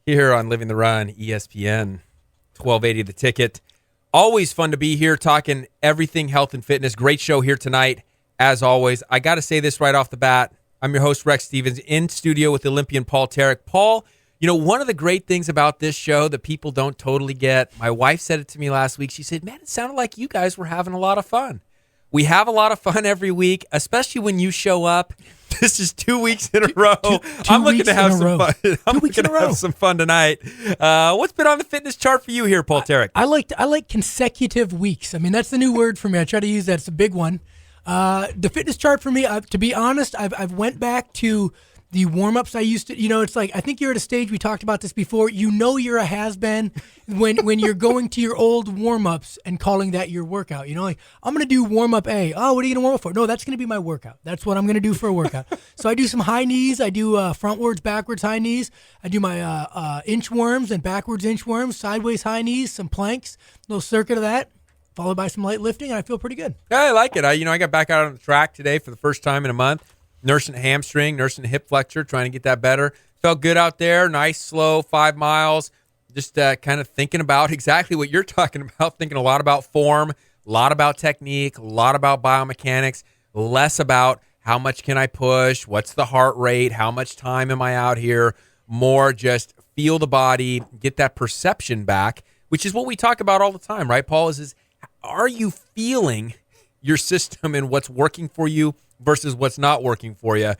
Here on Living the Run, ESPN 1280 The Ticket. Always fun to be here talking everything health and fitness. Great show here tonight, as always. I got to say this right off the bat. I'm your host, Rex Stevens, in studio with Olympian Paul Tarek. Paul, you know, one of the great things about this show that people don't totally get, my wife said it to me last week. She said, man, it sounded like you guys were having a lot of fun. We have a lot of fun every week, especially when you show up. This is 2 weeks in a row. I'm looking to have some fun. I'm looking to have some fun tonight. What's been on the fitness chart for you here, Paul Tarek? I like consecutive weeks. I mean, that's the new word for me. I try to use that. It's a big one. The fitness chart for me, to be honest, I've went back to the warm-ups I used to, it's like, I think you're at a stage, we talked about this before, you're a has-been when you're going to your old warm-ups and calling that your workout. Like, I'm going to do warm-up A. Oh, what are you going to warm up for? No, that's going to be my workout. That's what I'm going to do for a workout. So I do some high knees. I do frontwards, backwards, high knees. I do my inchworms and backwards inchworms, sideways high knees, some planks, little circuit of that, followed by some light lifting, and I feel pretty good. Yeah, I like it. I got back out on the track today for the first time in a month. Nursing a hamstring, nursing a hip flexor, trying to get that better. Felt good out there. Nice, slow 5 miles. Just kind of thinking about exactly what you're talking about. Thinking a lot about form, a lot about technique, a lot about biomechanics, less about how much can I push, what's the heart rate, how much time am I out here. More just feel the body, get that perception back, which is what we talk about all the time, right, Paul? Is are you feeling your system and what's working for you versus what's not working for you?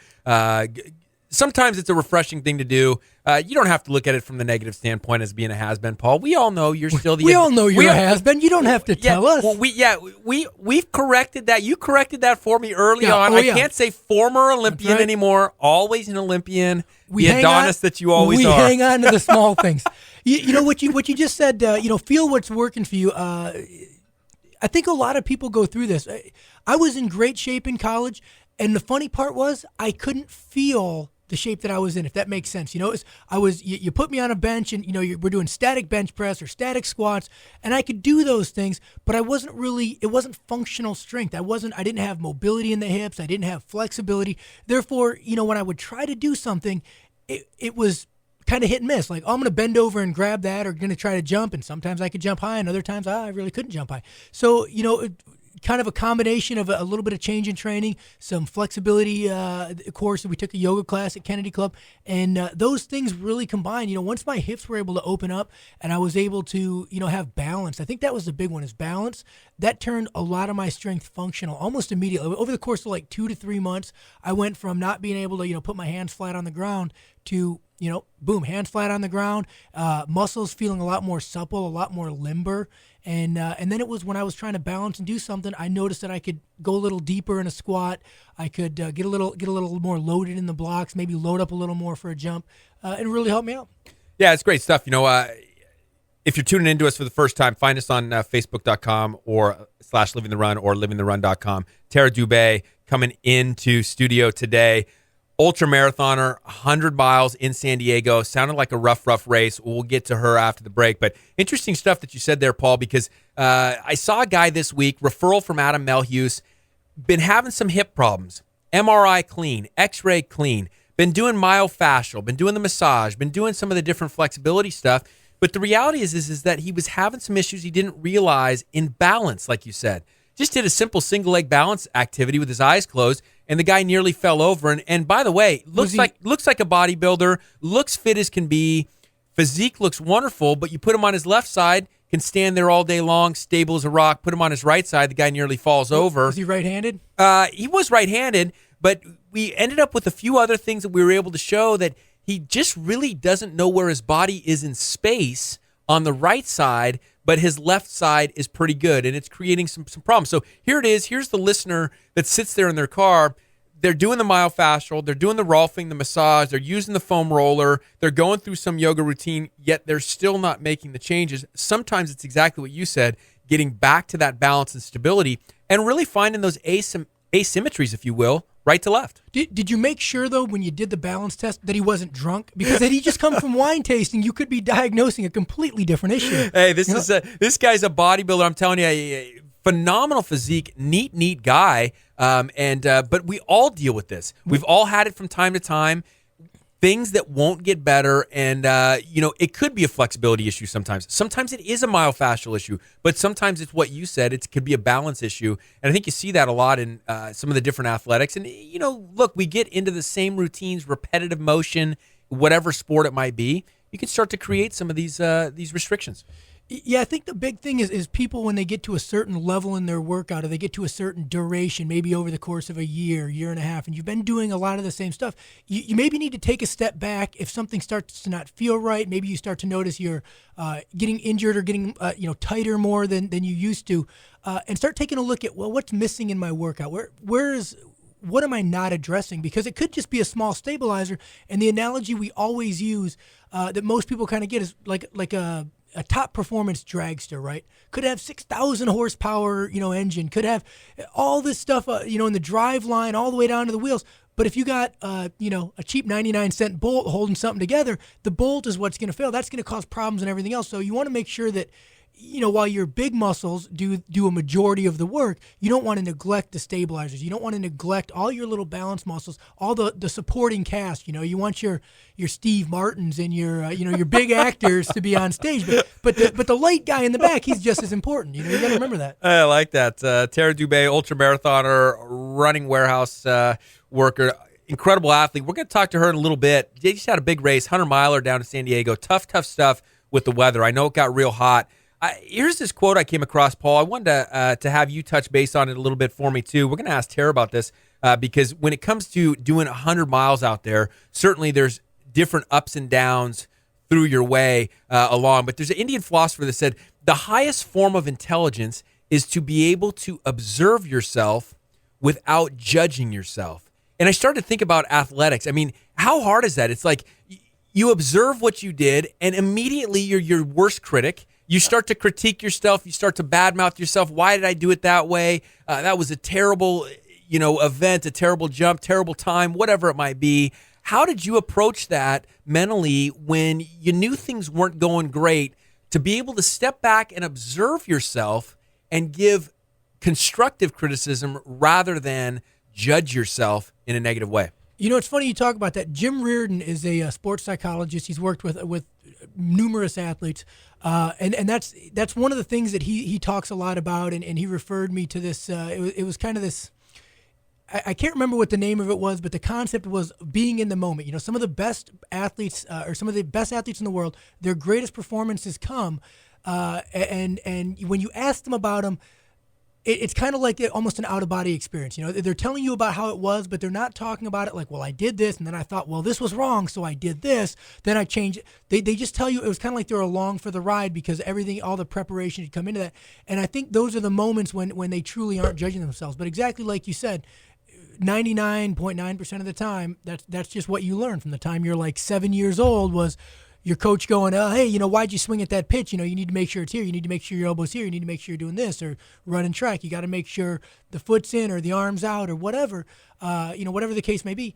Sometimes it's a refreshing thing to do. You don't have to look at it from the negative standpoint as being a has-been, Paul. We all know you're still the... We all know you're a has-been. You don't have to tell us. Well, we've corrected that. You corrected that for me early on. I can't say former Olympian anymore. Always an Olympian. The Adonis that you always are. We hang on to the small things. You know what you just said, feel what's working for you. I think a lot of people go through this. I was in great shape in college, and the funny part was I couldn't feel the shape that I was in, if that makes sense. You put me on a bench, and we're doing static bench press or static squats, and I could do those things, but it wasn't functional strength. I didn't have mobility in the hips. I didn't have flexibility. Therefore, when I would try to do something, it was kind of hit and miss. Like, I'm going to bend over and grab that, or going to try to jump, and sometimes I could jump high, and other times I really couldn't jump high. So, kind of a combination of a little bit of change in training, some flexibility course. We took a yoga class at Kennedy Club, and those things really combined. Once my hips were able to open up and I was able to, have balance, I think that was the big one, is balance. That turned a lot of my strength functional almost immediately. Over the course of like 2 to 3 months, I went from not being able to, put my hands flat on the ground to, boom, hands flat on the ground, muscles feeling a lot more supple, a lot more limber. And then it was when I was trying to balance and do something, I noticed that I could go a little deeper in a squat. I could get a little more loaded in the blocks, maybe load up a little more for a jump, and really helped me out. Yeah, it's great stuff. If you're tuning into us for the first time, find us on Facebook.com or /Living the Run or livingtherun.com. Tera Dube coming into studio today. Ultramarathoner, 100 miles in San Diego. Sounded like a rough race. We'll get to her after the break. But interesting stuff that you said there, Paul, because I saw a guy this week, referral from Adam Melhuse, been having some hip problems. MRI clean, X-ray clean, been doing myofascial, been doing the massage, been doing some of the different flexibility stuff. But the reality is that he was having some issues he didn't realize in balance, like you said. Just did a simple single leg balance activity with his eyes closed, and the guy nearly fell over. And by the way, looks like a bodybuilder, looks fit as can be, physique looks wonderful, but you put him on his left side, can stand there all day long, stable as a rock. Put him on his right side, the guy nearly falls over. Was he right-handed? He was right-handed, but we ended up with a few other things that we were able to show that he just really doesn't know where his body is in space on the right side, but his left side is pretty good, and it's creating some problems. So here it is. Here's the listener that sits there in their car. They're doing the myofascial. They're doing the Rolfing, the massage. They're using the foam roller. They're going through some yoga routine, yet they're still not making the changes. Sometimes it's exactly what you said, getting back to that balance and stability and really finding those asymmetries, if you will, right to left. Did you make sure, though, when you did the balance test that he wasn't drunk? Because had he just come from wine tasting, you could be diagnosing a completely different issue. Hey, this guy's a bodybuilder. I'm telling you, phenomenal physique, neat guy. But we all deal with this. We've all had it from time to time. things that won't get better, and it could be a flexibility issue sometimes. Sometimes it is a myofascial issue, but sometimes it's what you said. It could be a balance issue, and I think you see that a lot in some of the different athletics. And look, we get into the same routines, repetitive motion, whatever sport it might be. You can start to create some of these restrictions. Yeah, I think the big thing is people, when they get to a certain level in their workout, or they get to a certain duration, maybe over the course of a year and a half, and you've been doing a lot of the same stuff, you maybe need to take a step back. If something starts to not feel right, maybe you start to notice you're getting injured or getting tighter more than you used to, and start taking a look at, well, what's missing in my workout? What am I not addressing? Because it could just be a small stabilizer. And the analogy we always use that most people kind of get is like a top performance dragster, right? Could have 6,000 horsepower, engine, could have all this stuff, in the drive line all the way down to the wheels. But if you got, a cheap 99-cent bolt holding something together, the bolt is what's going to fail. That's going to cause problems and everything else. So you want to make sure that, while your big muscles do a majority of the work, you don't want to neglect the stabilizers. You don't want to neglect all your little balance muscles, all the supporting cast. You want your Steve Martins and your big actors to be on stage, but the light guy in the back, he's just as important. You got to remember that. I like that. Tera Dube, ultramarathoner, running warehouse worker, incredible athlete. We're going to talk to her in a little bit. They just had a big race, 100-miler down to San Diego. Tough stuff with the weather. I know it got real hot. Here's this quote I came across, Paul. I wanted to have you touch base on it a little bit for me, too. We're going to ask Tara about this because when it comes to doing 100 miles out there, certainly there's different ups and downs through your way along. But there's an Indian philosopher that said the highest form of intelligence is to be able to observe yourself without judging yourself. And I started to think about athletics. I mean, how hard is that? It's like you observe what you did, and immediately you're your worst critic. You start to critique yourself. You start to badmouth yourself. Why did I do it that way? That was a terrible, event, a terrible jump, terrible time, whatever it might be. How did you approach that mentally when you knew things weren't going great, to be able to step back and observe yourself and give constructive criticism rather than judge yourself in a negative way? It's funny you talk about that. Jim Reardon is a sports psychologist. He's worked with numerous athletes, and that's one of the things that he talks a lot about. And he referred me to this. It was kind of this. I can't remember what the name of it was, but the concept was being in the moment. Some of the best athletes, or some of the best athletes in the world, their greatest performances come, and when you ask them about them, it's kind of like almost an out-of-body experience. They're telling you about how it was, but they're not talking about it like, well, I did this, and then I thought, well, this was wrong, so I did this, then I changed it. They just tell you it was kind of like they're along for the ride because all the preparation had come into that. And I think those are the moments when they truly aren't judging themselves. But exactly like you said, 99.9% of the time, that's just what you learn from the time you're like 7 years old was your coach going, hey, why'd you swing at that pitch? You need to make sure it's here. You need to make sure your elbow's here. You need to make sure you're doing this, or running track. You got to make sure the foot's in or the arm's out or whatever, whatever the case may be.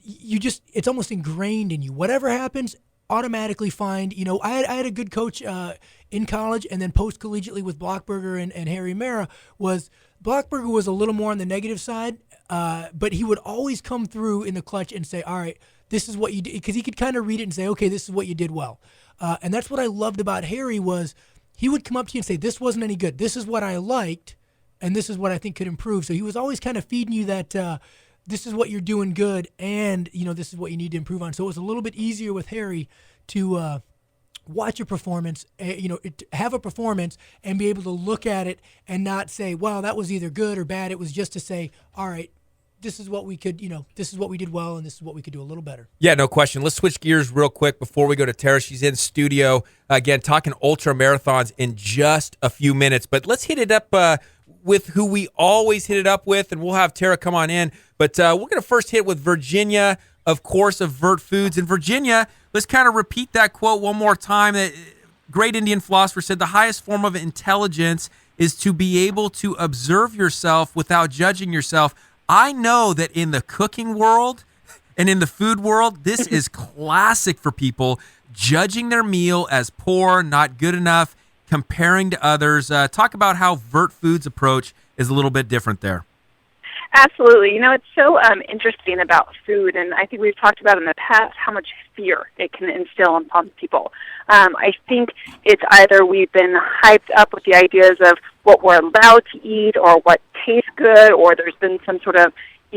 It's almost ingrained in you. Whatever happens, automatically find, I had a good coach in college, and then post-collegiately with Blockberger and Harry Mara Blockberger was a little more on the negative side, but he would always come through in the clutch and say, all right, this is what you did, because he could kind of read it and say, okay, this is what you did well. And that's what I loved about Harry was he would come up to you and say, this wasn't any good. This is what I liked, and this is what I think could improve. So he was always kind of feeding you that this is what you're doing good, and this is what you need to improve on. So it was a little bit easier with Harry to watch a performance, have a performance and be able to look at it and not say, well, that was either good or bad. It was just to say, all right, this is what we could, this is what we did well, and this is what we could do a little better. Yeah, no question. Let's switch gears real quick before we go to Tara. She's in studio, again, talking ultra marathons in just a few minutes. But let's hit it up with who we always hit it up with, and we'll have Tara come on in. But we're going to first hit with Virginia, of course, of Vert Foods. And Virginia, let's kind of repeat that quote one more time. That great Indian philosopher said, the highest form of intelligence is to be able to observe yourself without judging yourself. I know that in the cooking world and in the food world, this is classic for people, judging their meal as poor, not good enough, comparing to others. Talk about how Vert Foods' approach is a little bit different there. Absolutely. It's so interesting about food, and I think we've talked about in the past how much fear it can instill upon people. I think it's either we've been hyped up with the ideas of what we're allowed to eat or what tastes good, or there's been some sort of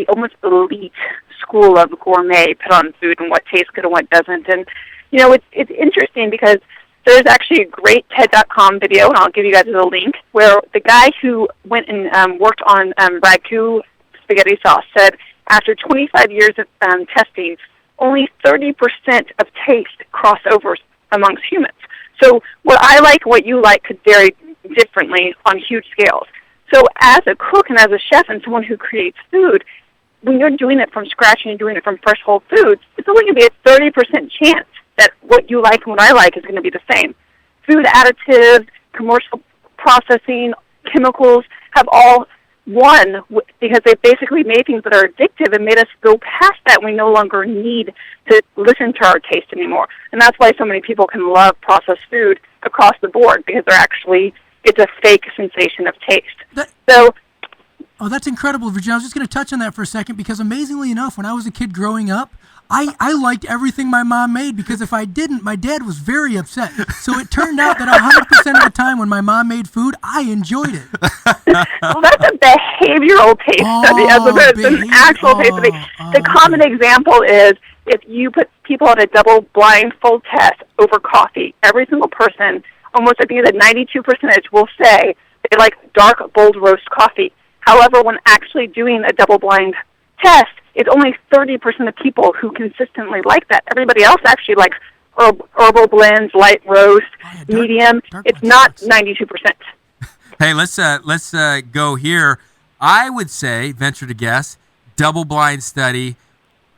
almost elite school of gourmet put on food and what tastes good and what doesn't. And, it's interesting because there's actually a great TED.com video, and I'll give you guys the link, where the guy who went and worked on ragu spaghetti sauce said after 25 years of testing, only 30% of taste crossovers amongst humans. So what I like, what you like could vary differently on huge scales. So as a cook and as a chef and someone who creates food, when you're doing it from scratch and you're doing it from fresh whole foods, it's only going to be a 30% chance that what you like and what I like is going to be the same. Food additives, commercial processing, chemicals have all won because they basically made things that are addictive and made us go past that. We no longer need to listen to our taste anymore. And that's why so many people can love processed food across the board, because it's a fake sensation of taste. Oh, that's incredible, Virginia. I was just going to touch on that for a second because amazingly enough, when I was a kid growing up, I liked everything my mom made because if I didn't, my dad was very upset. So it turned out that 100% of the time when my mom made food, I enjoyed it. Well, that's a behavioral taste study as opposed to an actual taste study. The common example is if you put people on a double blindfold test over coffee, every single person, almost I think the 92% will say they like dark, bold roast coffee. However, when actually doing a double-blind test, it's only 30% of people who consistently like that. Everybody else actually likes herbal blends, light roast, medium. It's not 92%. Hey, let's go here. I would say, venture to guess, double-blind study,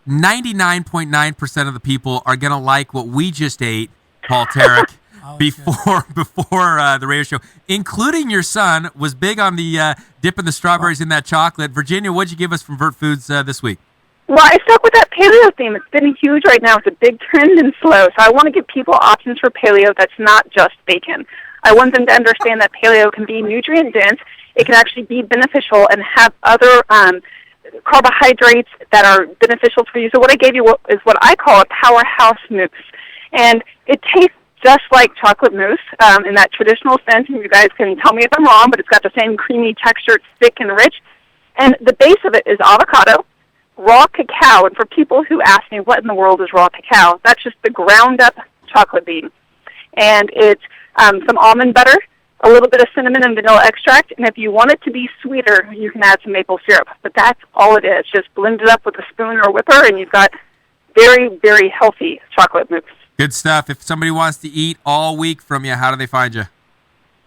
99.9% of the people are going to like what we just ate, Paul Tarek. Before the radio show, including your son, was big on the dipping the strawberries in that chocolate. Virginia, what'd you give us from Vert Foods this week? Well, I stuck with that paleo theme. It's been huge right now. It's a big trend and slow. So I want to give people options for paleo that's not just bacon. I want them to understand that paleo can be nutrient-dense. It can actually be beneficial and have other carbohydrates that are beneficial for you. So what I gave you is what I call a powerhouse mousse. And it tastes just like chocolate mousse in that traditional sense, and you guys can tell me if I'm wrong, but it's got the same creamy texture. It's thick and rich. And the base of it is avocado, raw cacao, and for people who ask me, what in the world is raw cacao, that's just the ground-up chocolate bean. And it's some almond butter, a little bit of cinnamon and vanilla extract, and if you want it to be sweeter, you can add some maple syrup. But that's all it is. Just blend it up with a spoon or whipper, and you've got very, very healthy chocolate mousse. Good stuff. If somebody wants to eat all week from you, how do they find you?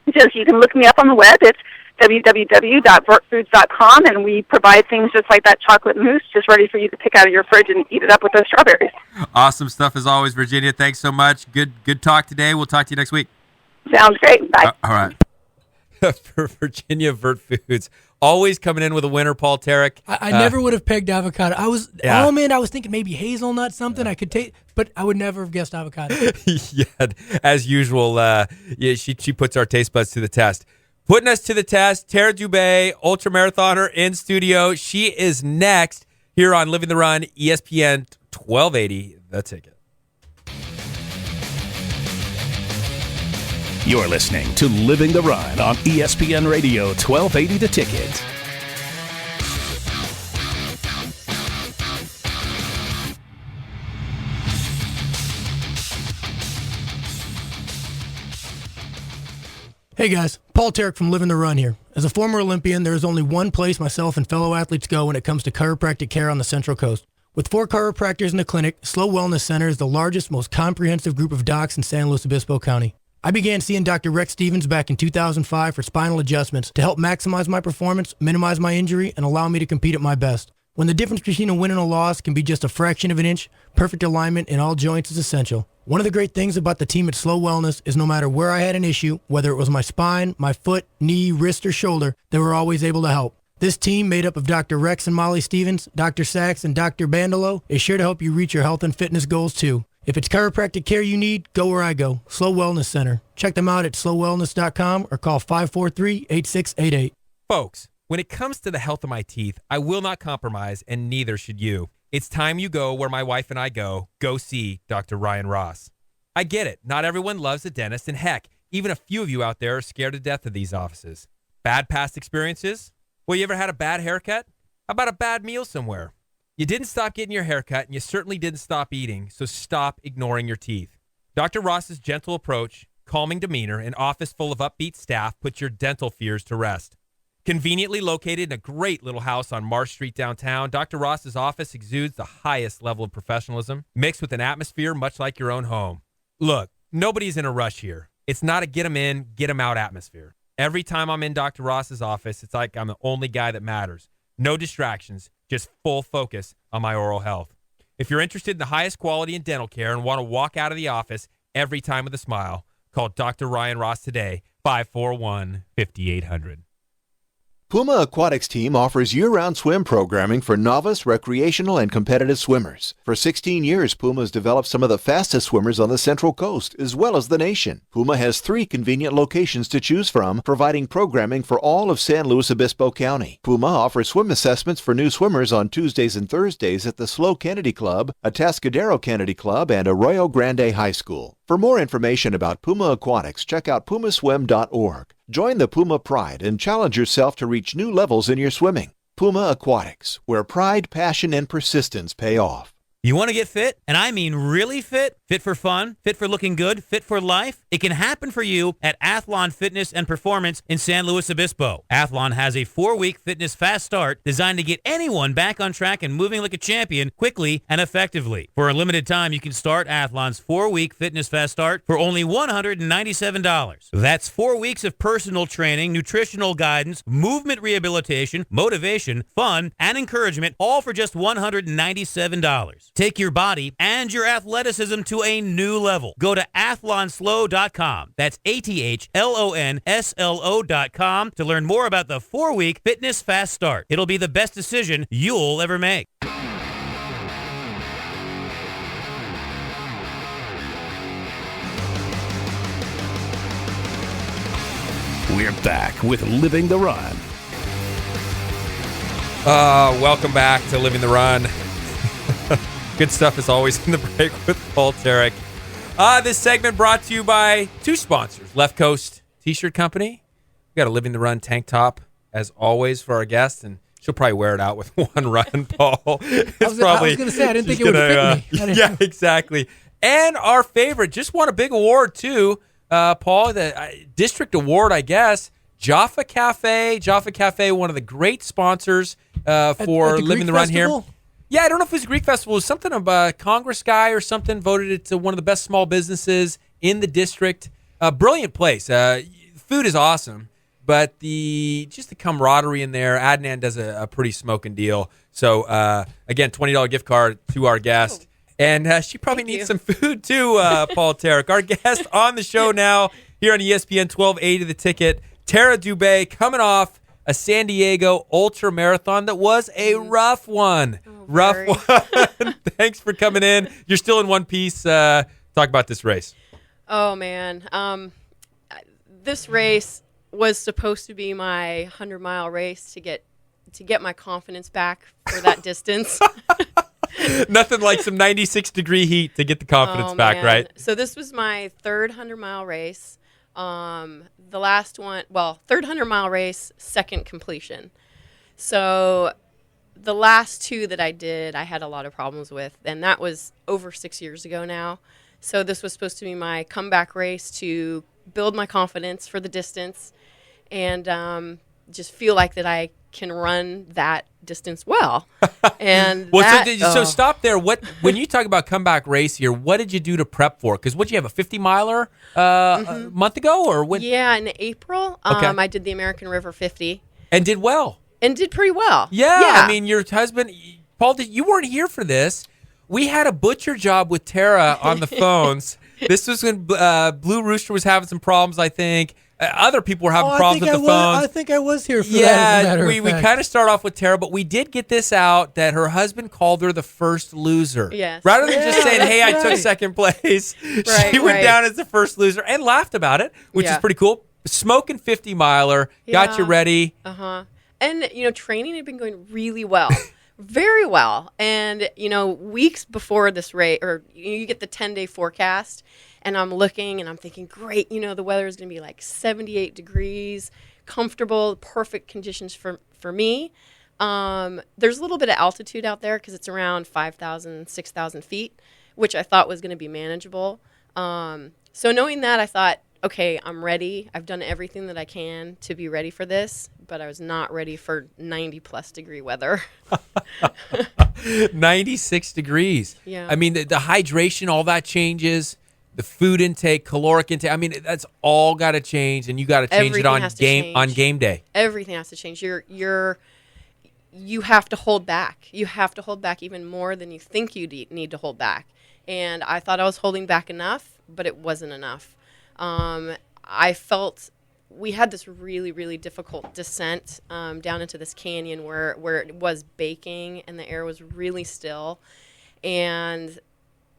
You can look me up on the web. It's www.vertfoods.com, and we provide things just like that chocolate mousse, just ready for you to pick out of your fridge and eat it up with those strawberries. Awesome stuff as always, Virginia. Thanks so much. Good talk today. We'll talk to you next week. Sounds great. Bye. All right. For Virginia, Vert Foods. Always coming in with a winner, Paul Tarek. I never would have pegged avocado. I was thinking maybe hazelnut, something I could take, but I would never have guessed avocado. Yeah, as usual, she puts our taste buds to the test. Putting us to the test, Tera Dube, ultramarathoner in studio. She is next here on Living the Run, ESPN 1280, The Ticket. You're listening to Living the Run on ESPN Radio 1280 The Ticket. Hey guys, Paul Tarek from Living the Run here. As a former Olympian, there is only one place myself and fellow athletes go when it comes to chiropractic care on the Central Coast. With 4 chiropractors in the clinic, Slow Wellness Center is the largest, most comprehensive group of docs in San Luis Obispo County. I began seeing Dr. Rex Stevens back in 2005 for spinal adjustments to help maximize my performance, minimize my injury, and allow me to compete at my best. When the difference between a win and a loss can be just a fraction of an inch, perfect alignment in all joints is essential. One of the great things about the team at Slow Wellness is no matter where I had an issue, whether it was my spine, my foot, knee, wrist, or shoulder, they were always able to help. This team, made up of Dr. Rex and Molly Stevens, Dr. Sachs, and Dr. Bandolo, is sure to help you reach your health and fitness goals too. If it's chiropractic care you need, go where I go, Slow Wellness Center. Check them out at slowwellness.com or call 543-8688. Folks, When it comes to the health of my teeth, I will not compromise, and neither should you. It's time you go where my wife and I go. Go see Dr. Ryan Ross. I get it. Not everyone loves a dentist, and heck, even a few of you out there are scared to death of these offices. Bad past experiences? Well, you ever had a bad haircut? How about a bad meal somewhere? You didn't stop getting your haircut, and you certainly didn't stop eating, so stop ignoring your teeth. Dr. Ross's gentle approach, calming demeanor, and office full of upbeat staff put your dental fears to rest. Conveniently located in a great little house on Marsh Street downtown, Dr. Ross's office exudes the highest level of professionalism, mixed with an atmosphere much like your own home. Look, nobody's in a rush here. It's not a get 'em in, get 'em out atmosphere. Every time I'm in Dr. Ross's office, it's like I'm the only guy that matters. No distractions, just full focus on my oral health. If you're interested in the highest quality in dental care and want to walk out of the office every time with a smile, call Dr. Ryan Ross today, 541-5800. Puma Aquatics team offers year-round swim programming for novice, recreational, and competitive swimmers. For 16 years, Puma has developed some of the fastest swimmers on the Central Coast, as well as the nation. Puma has 3 convenient locations to choose from, providing programming for all of San Luis Obispo County. Puma offers swim assessments for new swimmers on Tuesdays and Thursdays at the SLO Kennedy Club, Atascadero Kennedy Club, and Arroyo Grande High School. For more information about Puma Aquatics, check out pumaswim.org. Join the Puma Pride and challenge yourself to reach new levels in your swimming. Puma Aquatics, where pride, passion, and persistence pay off. You want to get fit? And I mean really fit? Fit for fun? Fit for looking good? Fit for life? It can happen for you at Athlon Fitness and Performance in San Luis Obispo. Athlon has a 4-week fitness fast start designed to get anyone back on track and moving like a champion quickly and effectively. For a limited time, you can start Athlon's 4-week fitness fast start for only $197. That's 4 weeks of personal training, nutritional guidance, movement rehabilitation, motivation, fun, and encouragement, all for just $197. Take your body and your athleticism to a new level. Go to athlonslo.com. That's ATHLONSLO.com to learn more about the 4-week fitness fast start. It'll be the best decision you'll ever make. We're back with Living the Run. Welcome back to Living the Run. Good stuff as always in the break with Paul Tarek. This segment brought to you by 2 sponsors. Left Coast T-shirt company. We got a Living the Run tank top as always for our guest, and she'll probably wear it out with one run, Paul. I was going to say, I didn't think it would fit me. Yeah, exactly. And our favorite just won a big award too, Paul, the district award, I guess. Jaffa Cafe, one of the great sponsors for at Living the Run Festival? here. Yeah, I don't know if it was a Greek festival. It was something of a Congress guy or something voted it to one of the best small businesses in the district. Brilliant place. Food is awesome, but just the camaraderie in there. Adnan does a pretty smoking deal. So, again, $20 gift card to our guest. And she probably needs some food too, Paul Tarek. Our guest on the show now here on ESPN 1280 The Ticket, Tera Dube, coming off a San Diego Ultramarathon that was a rough one. Rough one. Thanks for coming in. You're still in one piece. Talk about this race. Oh, man. This race was supposed to be my 100-mile race to get my confidence back for that distance. Nothing like some 96-degree heat to get the confidence back, man. right? So this was my third 100-mile race. The last one, third 100-mile race, second completion. So the last 2 that I did, I had a lot of problems with, and that was over 6 years ago now. So this was supposed to be my comeback race to build my confidence for the distance and just feel like that I can run that distance well. And so stop there. When you talk about comeback race here, what did you do to prep for? Because what you have, a 50-miler a month ago, or when? Yeah, in April, Okay. I did the American River 50 and did well. and did pretty well. Yeah, I mean, your husband, Paul, you weren't here for this. We had a butcher job with Tara on the phones. This was when Blue Rooster was having some problems, I think. Other people were having problems with the phones. I think I was here for that, as a matter of we fact. kind of start off with Tara, but we did get this out that her husband called her the first loser. Yes. Rather than just saying, hey, I took right. second place, Right, she went right. down as the first loser and laughed about it, which is Yeah. pretty cool. Smoking 50-miler, got you Yeah. ready. Uh-huh. And, training had been going really well, very well. And, weeks before this race, or you get the 10-day forecast, and I'm looking and I'm thinking, great, the weather is going to be like 78 degrees, comfortable, perfect conditions for me. There's a little bit of altitude out there because it's around 5,000, 6,000 feet, which I thought was going to be manageable. So knowing that, I thought, okay, I'm ready. I've done everything that I can to be ready for this, but I was not ready for 90-plus degree weather. 96 degrees. Yeah. I mean, the hydration, all that changes. The food intake, caloric intake. I mean, that's all got to change, and you got to change it on game day. Everything has to change. You have to hold back. You have to hold back even more than you think you need to hold back. And I thought I was holding back enough, but it wasn't enough. I felt we had this really, really difficult descent down into this canyon where it was baking and the air was really still, and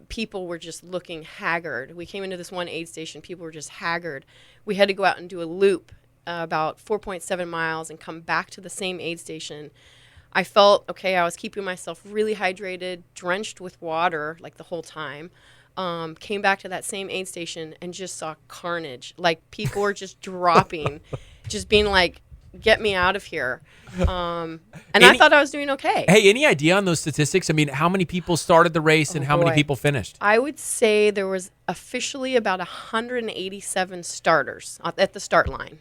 people were just looking haggard. We came into this one aid station. People were just haggard. We had to go out and do a loop about 4.7 miles and come back to the same aid station. I felt, okay, I was keeping myself really hydrated, drenched with water like the whole time. Came back to that same aid station and just saw carnage. Like, people were just dropping, just being like, get me out of here. And I thought I was doing okay. Hey, any idea on those statistics? I mean, how many people started the race and how many people finished? I would say there was officially about 187 starters at the start line.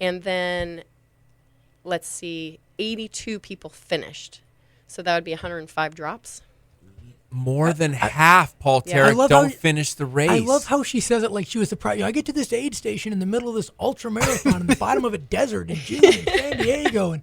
And then, let's see, 82 people finished. So that would be 105 drops. More than half, Paul Tarek, don't finish the race. I love how she says it like she was surprised. I get to this aid station in the middle of this ultra marathon in the bottom of a desert in June in San Diego, and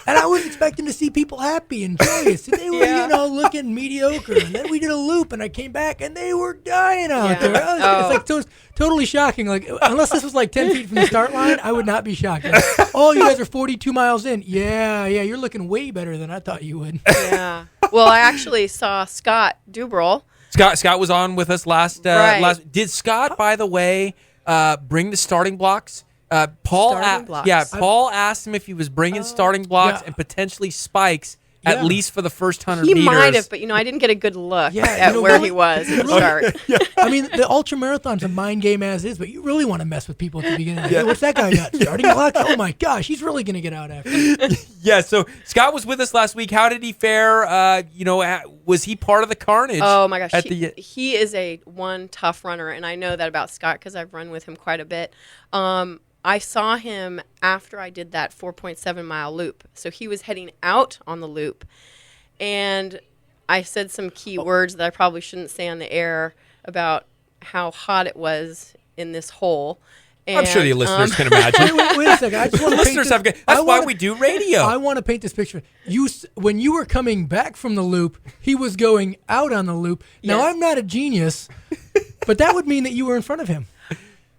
I was expecting to see people happy and joyous. And they were, looking mediocre. And then we did a loop, and I came back, and they were dying out there. It's like totally shocking. Like, unless this was like 10 feet from the start line, I would not be shocked. Like, oh, you guys are 42 miles in. Yeah, you're looking way better than I thought you would. Yeah. Well, I actually saw Scott Dubrel. Scott was on with us last. Right. Did Scott, by the way, bring the starting blocks? Paul asked him if he was bringing starting blocks and potently spikes at least for the first 100 meters. He might have, but I didn't get a good look at where he was at the start. I mean, the ultra marathon's a mind game as is, but you really want to mess with people at the beginning. Hey, what's that guy got? Starting blocks? Oh my gosh, he's really going to get out after. Yeah. So Scott was with us last week. How did he fare? Was he part of the carnage? Oh my gosh, he is one tough runner, and I know that about Scott because I've run with him quite a bit. I saw him after I did that 4.7 mile loop. So he was heading out on the loop. And I said some key words that I probably shouldn't say on the air about how hot it was in this hole. And, I'm sure the listeners can imagine. Wait a second. I just want to listeners have. That's why we do radio. I want to paint this picture. When you were coming back from the loop, he was going out on the loop. Now, I'm not a genius, but that would mean that you were in front of him.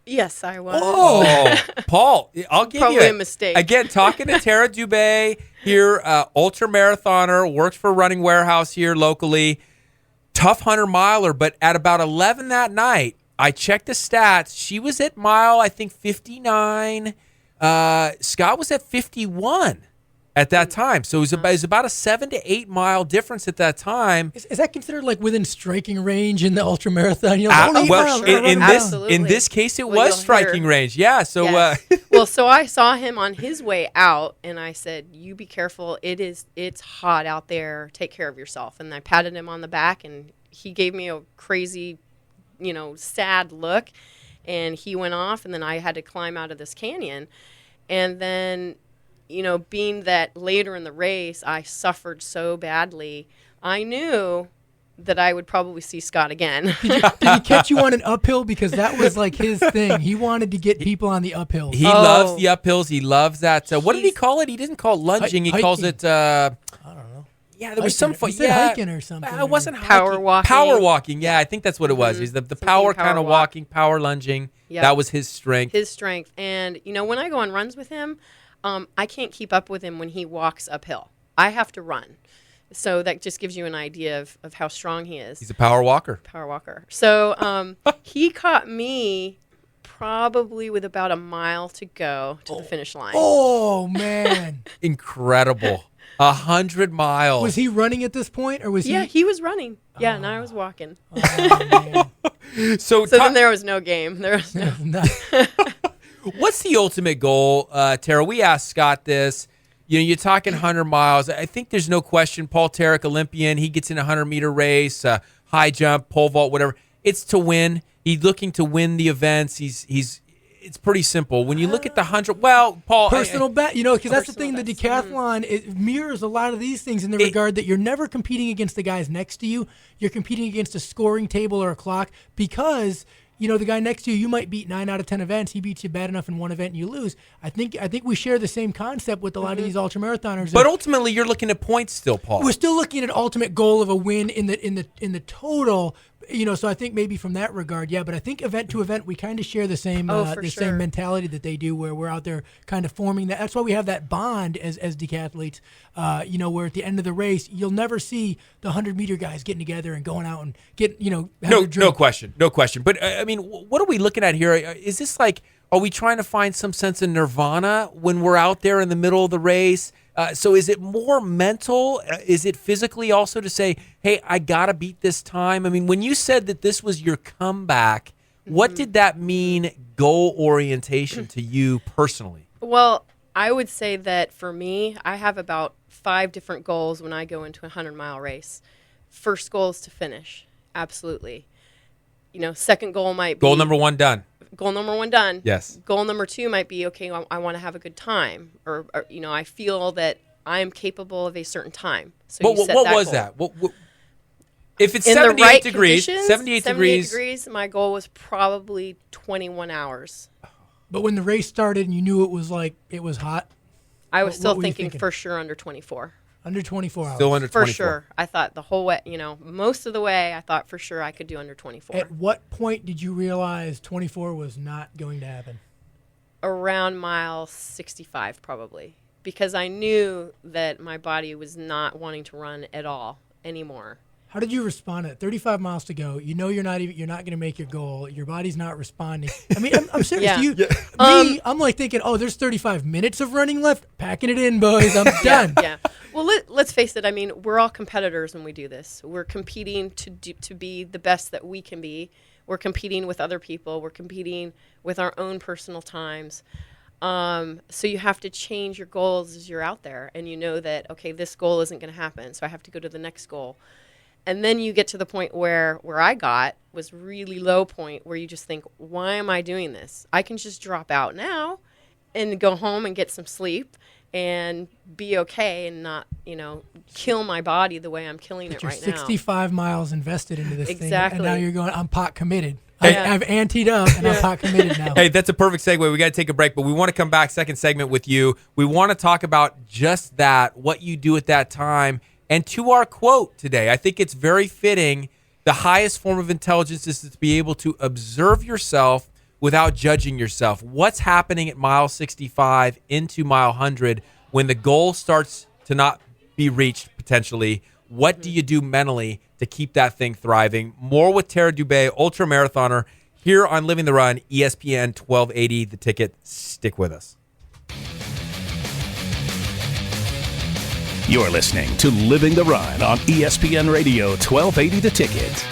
Yes, I was. Oh, Paul, I'll give probably you a mistake. Again, talking to Tera Dube here, ultramarathoner, works for Running Warehouse here locally. Tough 100-miler, but at about 11 that night, I checked the stats. She was at mile, I think, 59. Scott was at 51 at that time. So it was about a 7 to 8 mile difference at that time. Is that considered like within striking range in the ultra marathon? In this case, it was striking range. Yeah. So well, so I saw him on his way out, and I said, "You be careful. It's hot out there. Take care of yourself." And I patted him on the back, and he gave me a crazy, sad look, and he went off, and then I had to climb out of this canyon, and then. Being that later in the race I suffered so badly, I knew that I would probably see Scott again. Did he catch you on an uphill? Because that was like his thing. He wanted to get people on the uphill. He loves the uphills. He loves that. What did he call it? He didn't call it lunging. He calls it... I don't know. Yeah, there was some fun. He said hiking or something. It wasn't hiking. Power walking. Power walking. Yeah, I think that's what it was. He's the power kind of walking, power lunging. Yep. That was his strength. And, when I go on runs with him, I can't keep up with him when he walks uphill. I have to run. So that just gives you an idea of how strong he is. He's a power walker. So he caught me probably with about a mile to go to the finish line. Oh, man. Incredible. 100 miles. Was he running at this point, or was he? Yeah, he was running. Yeah, and I was walking. Oh, man. So then there was no game. There was no. What's the ultimate goal, Tara? We asked Scott this. You're talking 100 miles. I think there's no question. Paul Tarek, Olympian, he gets in a 100-meter race, high jump, pole vault, whatever. It's to win. He's looking to win the events. It's pretty simple. When you look at the 100, well, Paul. Personal best, because that's the Personal thing. The best. decathlon, it mirrors a lot of these things in the regard that you're never competing against the guys next to you. You're competing against a scoring table or a clock because the guy next to you might beat 9 out of 10 events. He beats you bad enough in one event and you lose. I think we share the same concept with a lot of these ultramarathoners. But ultimately, you're looking at points still, Paul. We're still looking at ultimate goal of a win in the total. So I think maybe from that regard, yeah. But I think event to event, we kind of share the same same mentality that they do, where we're out there kind of forming that. That's why we have that bond as decathletes. Where at the end of the race, you'll never see the 100-meter guys getting together and going out and No question. But I mean, what are we looking at here? Is this like, are we trying to find some sense of nirvana when we're out there in the middle of the race? So is it more mental? Is it physically also to say, hey, I got to beat this time? I mean, when you said that this was your comeback, what did that mean goal orientation to you personally? Well, I would say that for me, I have about 5 different goals when I go into a 100-mile race. First goal is to finish. Absolutely. Second goal might be... Goal number 1 done. Goal number 1 done. Yes. Goal number 2 might be, okay, I want to have a good time, or I feel that I'm capable of a certain time. So what was goal. that? What, if it's in 78 the right degrees, conditions, 78 degrees, my goal was probably 21 hours. But when the race started and you knew it was hot, I was still what were you thinking for sure under 24. Under 24 hours. Still under 24. For sure. I thought the whole way, most of the way, I thought for sure I could do under 24. At what point did you realize 24 was not going to happen? Around mile 65, probably. Because I knew that my body was not wanting to run at all anymore. How did you respond at 35 miles to go? You're not going to make your goal. Your body's not responding. I mean, I'm serious. Yeah. I'm like thinking, there's 35 minutes of running left. Packing it in, boys. I'm done. Yeah. Well, let's face it. I mean, we're all competitors when we do this. We're competing to be the best that we can be. We're competing with other people. We're competing with our own personal times. So you have to change your goals as you're out there, and you know that, okay, this goal isn't going to happen, so I have to go to the next goal. And then you get to the point where I got was really low point where you just think, why am I doing this? I can just drop out now and go home and get some sleep and be okay and not, kill my body the way I'm killing it right now. You're 65 miles invested into this thing. Exactly. And now you're going, I'm pot committed. Hey. I've anteed up and I'm pot committed now. Hey, that's a perfect segue. We got to take a break, but we want to come back, second segment with you. We want to talk about just that, what you do at that time. And to our quote today, I think it's very fitting. The highest form of intelligence is to be able to observe yourself without judging yourself. What's happening at mile 65 into mile 100 when the goal starts to not be reached potentially? What do you do mentally to keep that thing thriving? More with Tera Dube, ultramarathoner, here on Living the Run, ESPN 1280, The Ticket. Stick with us. You're listening to Living the Run on ESPN Radio 1280 The Ticket.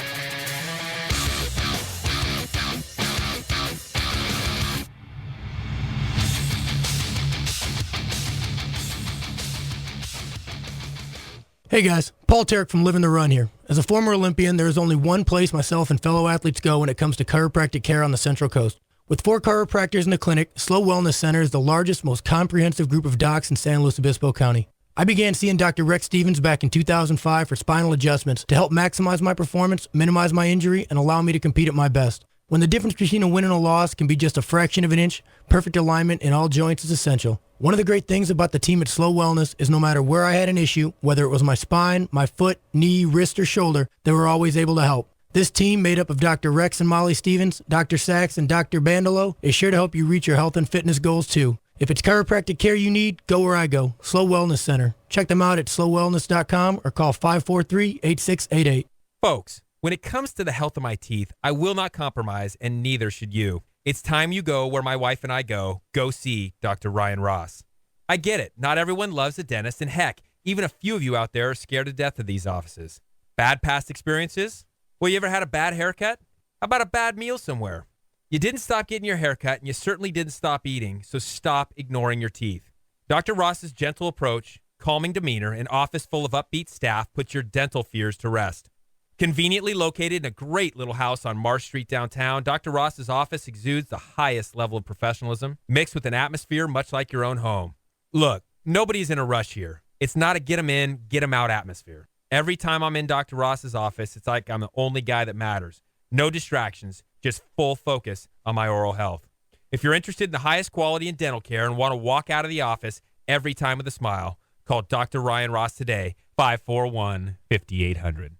Hey guys, Paul Tarek from Living the Run here. As a former Olympian, there is only one place myself and fellow athletes go when it comes to chiropractic care on the Central Coast. With 4 chiropractors in the clinic, Slow Wellness Center is the largest, most comprehensive group of docs in San Luis Obispo County. I began seeing Dr. Rex Stevens back in 2005 for spinal adjustments to help maximize my performance, minimize my injury, and allow me to compete at my best. When the difference between a win and a loss can be just a fraction of an inch, perfect alignment in all joints is essential. One of the great things about the team at Slow Wellness is no matter where I had an issue, whether it was my spine, my foot, knee, wrist, or shoulder, they were always able to help. This team, made up of Dr. Rex and Molly Stevens, Dr. Sachs, and Dr. Bandolo, is sure to help you reach your health and fitness goals too. If it's chiropractic care you need, go where I go, Slow Wellness Center. Check them out at slowwellness.com or call 543-8688. Folks, when it comes to the health of my teeth, I will not compromise, and neither should you. It's time you go where my wife and I go. Go see Dr. Ryan Ross. I get it. Not everyone loves a dentist, and heck, even a few of you out there are scared to death of these offices. Bad past experiences? Well, you ever had a bad haircut? How about a bad meal somewhere? You didn't stop getting your haircut, and you certainly didn't stop eating, so stop ignoring your teeth. Dr. Ross's gentle approach, calming demeanor, and office full of upbeat staff puts your dental fears to rest. Conveniently located in a great little house on Marsh Street downtown, Dr. Ross's office exudes the highest level of professionalism, mixed with an atmosphere much like your own home. Look, nobody's in a rush here. It's not a get 'em in, get 'em out atmosphere. Every time I'm in Dr. Ross's office, it's like I'm the only guy that matters. No distractions, just full focus on my oral health. If you're interested in the highest quality in dental care and want to walk out of the office every time with a smile, call Dr. Ryan Ross today, 541-5800.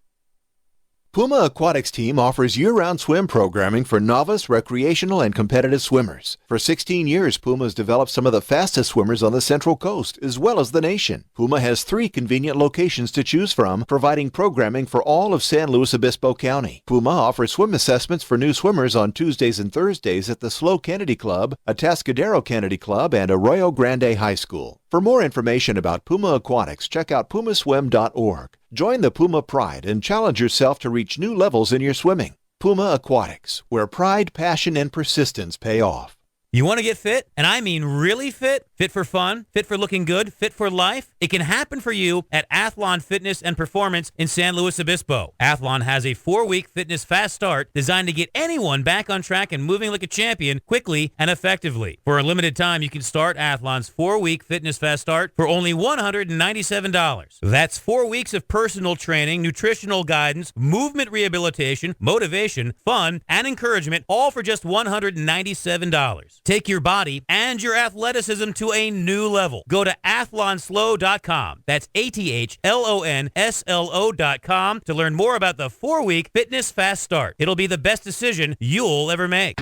Puma Aquatics team offers year-round swim programming for novice, recreational, and competitive swimmers. For 16 years, Puma has developed some of the fastest swimmers on the Central Coast, as well as the nation. Puma has 3 convenient locations to choose from, providing programming for all of San Luis Obispo County. Puma offers swim assessments for new swimmers on Tuesdays and Thursdays at the SLO Kennedy Club, Atascadero Kennedy Club, and Arroyo Grande High School. For more information about Puma Aquatics, check out pumaswim.org. Join the Puma Pride and challenge yourself to reach new levels in your swimming. Puma Aquatics, where pride, passion, and persistence pay off. You want to get fit? And I mean really fit? Fit for fun? Fit for looking good? Fit for life? It can happen for you at Athlon Fitness and Performance in San Luis Obispo. Athlon has a 4-week fitness fast start designed to get anyone back on track and moving like a champion quickly and effectively. For a limited time, you can start Athlon's 4-week fitness fast start for only $197. That's 4 weeks of personal training, nutritional guidance, movement rehabilitation, motivation, fun, and encouragement, all for just $197. Take your body and your athleticism to a new level. Go to athlonslo.com. That's ATHLONSLO.com to learn more about the 4-week fitness fast start. It'll be the best decision you'll ever make.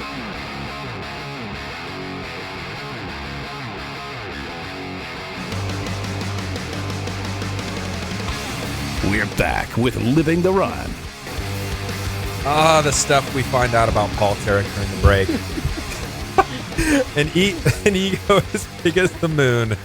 We're back with Living the Run. The stuff we find out about Paul Tarek during the break. An ego as big as the moon.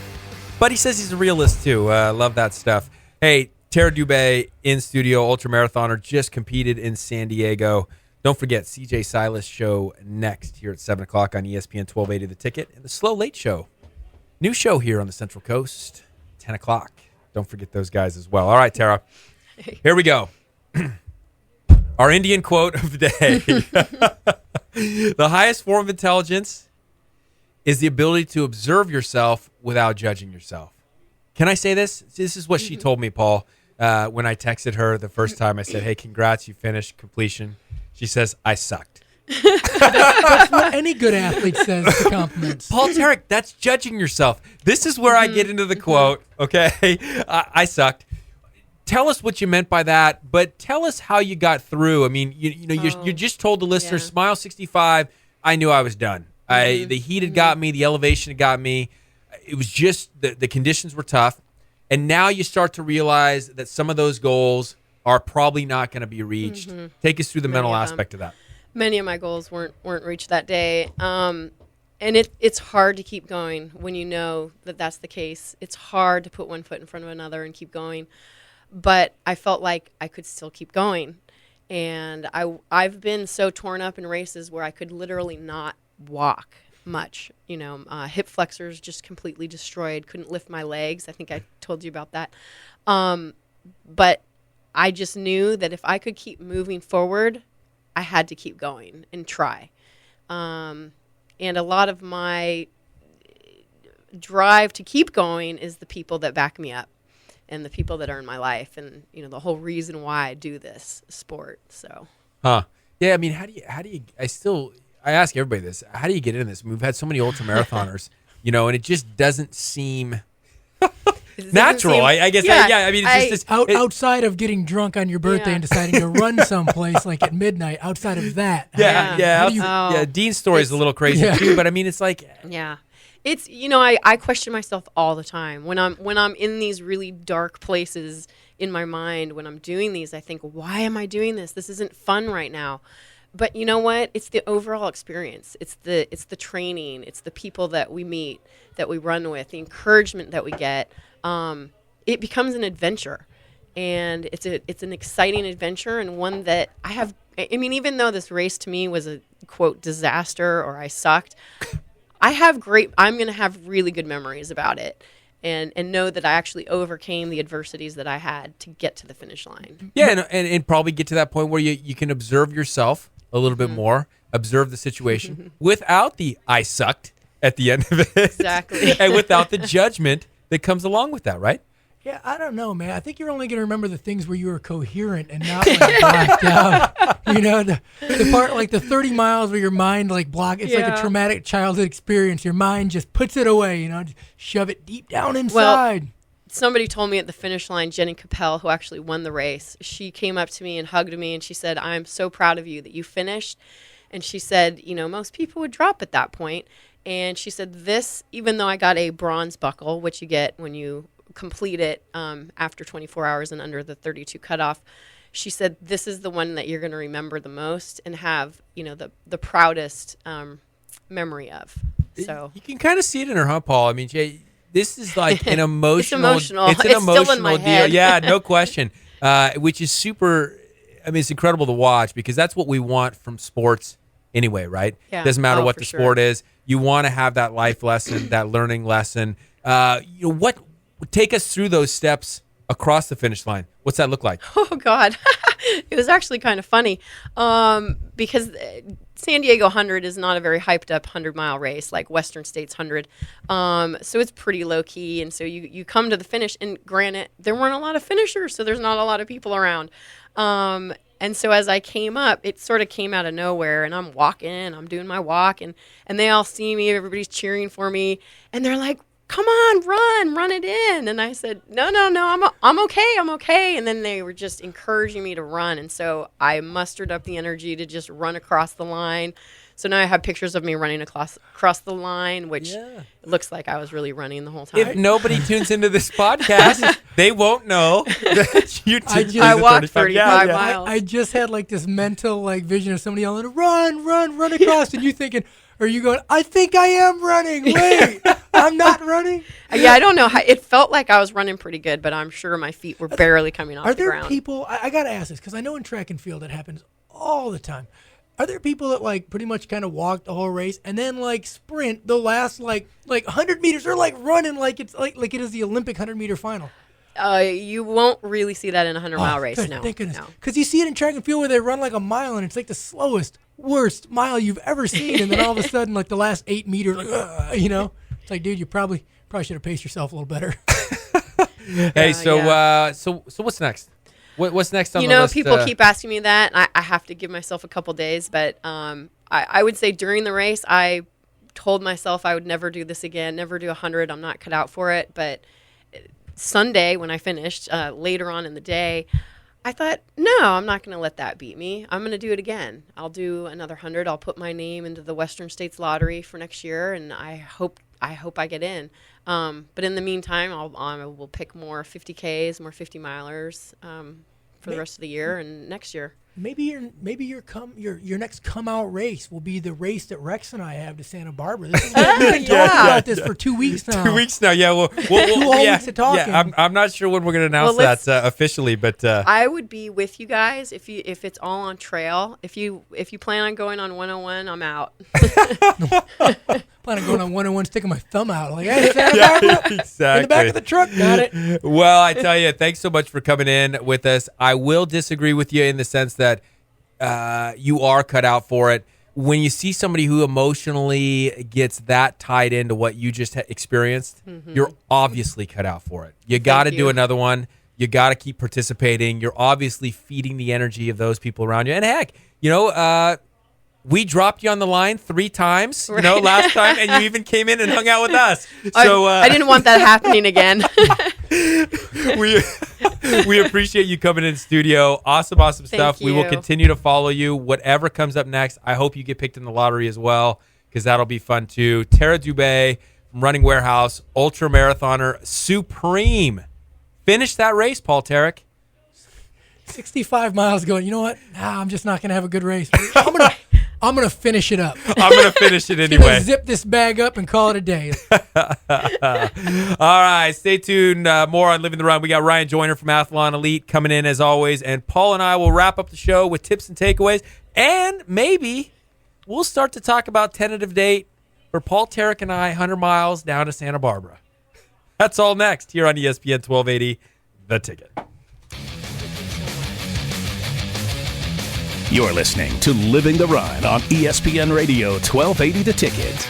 But he says he's a realist, too. Love that stuff. Hey, Tera Dube in studio, ultramarathoner, just competed in San Diego. Don't forget, CJ Silas show next here at 7 o'clock on ESPN 1280 The Ticket. And the Slow Late Show. New show here on the Central Coast, 10 o'clock. Don't forget those guys as well. All right, Tara. Here we go. Our Indian quote of the day. The highest form of intelligence is the ability to observe yourself without judging yourself. Can I say this? This is what she told me, Paul, when I texted her the first time. I said, hey, congrats, you finished completion. She says, I sucked. That's what any good athlete says to compliments. Paul Tarek, that's judging yourself. This is where I get into the quote, okay? I sucked. Tell us what you meant by that, but tell us how you got through. I mean, you just told the listeners, Smile 65, I knew I was done. The heat had got me. The elevation had got me. It was just the conditions were tough. And now you start to realize that some of those goals are probably not going to be reached. Take us through the mental aspect of that. Many of my goals weren't reached that day. And it's hard to keep going when you know that that's the case. It's hard to put one foot in front of another and keep going. But I felt like I could still keep going. And I've been so torn up in races where I could literally not walk much. Hip flexors just completely destroyed. Couldn't lift my legs. I think I told you about that. But I just knew that if I could keep moving forward, I had to keep going and try. And a lot of my drive to keep going is the people that back me up and the people that are in my life and, the whole reason why I do this sport. So. Yeah. I mean, how do you, I ask everybody this, how do you get into this? We've had so many ultramarathoners, and it just doesn't seem natural. I guess. Yeah. I mean, it's just outside of getting drunk on your birthday and deciding to run someplace like at midnight. Outside of that, Dean's story is a little crazy too. But I mean, it's like, it's I question myself all the time when I'm in these really dark places in my mind. When I'm doing these, I think, why am I doing this? This isn't fun right now. But you know what? It's the overall experience. It's the training. It's the people that we meet, that we run with, the encouragement that we get. It becomes an adventure, and it's an exciting adventure, and one that I have. I mean, even though this race to me was a quote disaster or I sucked, I'm going to have really good memories about it. And know that I actually overcame the adversities that I had to get to the finish line. Yeah, and probably get to that point where you can observe yourself a little bit more, observe the situation without the I sucked at the end of it. Exactly. And without the judgment that comes along with that, right? Yeah, I don't know, man. I think you're only going to remember the things where you were coherent and not like blacked out. You know, the part like the 30 miles where your mind like block. It's like a traumatic childhood experience. Your mind just puts it away. You know, just shove it deep down inside. Well, somebody told me at the finish line, Jenny Capel, who actually won the race, she came up to me and hugged me and she said, "I'm so proud of you that you finished." And she said, you know, most people would drop at that point. And she said, this, even though I got a bronze buckle, which you get when you complete it after 24 hours and under the 32 cutoff, she said, this is the one that you're going to remember the most and have, you know, the proudest memory of. So you can kind of see it in her, huh, Paul? I mean, Jay, this is like an emotional. It's emotional. It's an It's emotional still in my deal. head. Yeah, no question. Which is super. I mean, it's incredible to watch because that's what we want from sports anyway, right? Yeah. Doesn't matter what for the sure. sport is. You want to have that life lesson, that learning lesson. You know, what take us through those steps across the finish line? What's that look like? Oh, God. It was actually kind of funny because San Diego 100 is not a very hyped up 100-mile race like Western States 100. So it's pretty low key. And so you come to the finish, and granted, there weren't a lot of finishers, so there's not a lot of people around. And so as I came up, it sort of came out of nowhere, and I'm walking, I'm doing my walk, and they all see me, everybody's cheering for me, and they're like, "Come on, run it in." And I said, no, I'm okay. And then they were just encouraging me to run. And so I mustered up the energy to just run across the line. So now I have pictures of me running across the line, which it looks like I was really running the whole time. If nobody tunes into this podcast, they won't know that you did. I walked 35 miles. I just had like this mental like vision of somebody yelling, run across. And you thinking, are you going, I think I am running. Wait, I'm not running. Yeah, I don't know. It felt like I was running pretty good, but I'm sure my feet were barely coming off the ground. Are there people, I got to ask this, because I know in track and field it happens all the time. Are there people that like pretty much kind of walk the whole race and then like sprint the last like 100 meters or like running like it's like it is the Olympic 100-meter final? You won't really see that in a 100-mile race, good, no. Thank goodness. No. Because you see it in track and field where they run like a mile and it's like the slowest, worst mile you've ever seen. And then all of a sudden, like the last 8 meters, like, you know, it's like, dude, you probably should have paced yourself a little better. Hey, so what's next? What's next on the list? People keep asking me that, and I have to give myself a couple days. But I would say during the race, I told myself I would never do this again, never do 100. I'm not cut out for it. But Sunday, when I finished, later on in the day, I thought, no, I'm not going to let that beat me. I'm going to do it again. I'll do another 100. I'll put my name into the Western States Lottery for next year, and I hope I get in. But in the meantime, I will pick more 50Ks, more 50-milers for the rest of the year and next year. Maybe your next come out race will be the race that Rex and I have to Santa Barbara. We've been talking about this for 2 weeks now. 2 weeks now, yeah. Well, 2 whole weeks of talking. Yeah, I'm not sure when we're going to announce that officially, but I would be with you guys if it's all on trail. If you plan on going on 101, I'm out. Plan on going on 101, sticking my thumb out like, hey, Santa Barbara, exactly. in the back of the truck, got it. Well, I tell you, thanks so much for coming in with us. I will disagree with you in the sense that you are cut out for it. When you see somebody who emotionally gets that tied into what you just experienced, you're obviously cut out for it. You got to do another one. You got to keep participating. You're obviously feeding the energy of those people around you. And heck, you know, we dropped you on the line 3 times, you know, last time, and you even came in and hung out with us. So I didn't want that happening again. We appreciate you coming in studio. Awesome stuff. We will continue to follow you. Whatever comes up next, I hope you get picked in the lottery as well, because that'll be fun too. Tera Dube from Running Warehouse, Ultramarathoner Supreme. Finish that race, Paul Tarek. 65 miles going, you know what? I'm just not going to have a good race. I'm gonna finish it up. I'm going to finish it anyway. Gonna zip this bag up and call it a day. All right, stay tuned. More on Living the Run. We got Ryan Joyner from Athlon Elite coming in as always, and Paul and I will wrap up the show with tips and takeaways, and maybe we'll start to talk about tentative date for Paul Tarek and I, 100 miles down to Santa Barbara. That's all next here on ESPN 1280, The Ticket. You're listening to Living the Run on ESPN Radio 1280 The Ticket.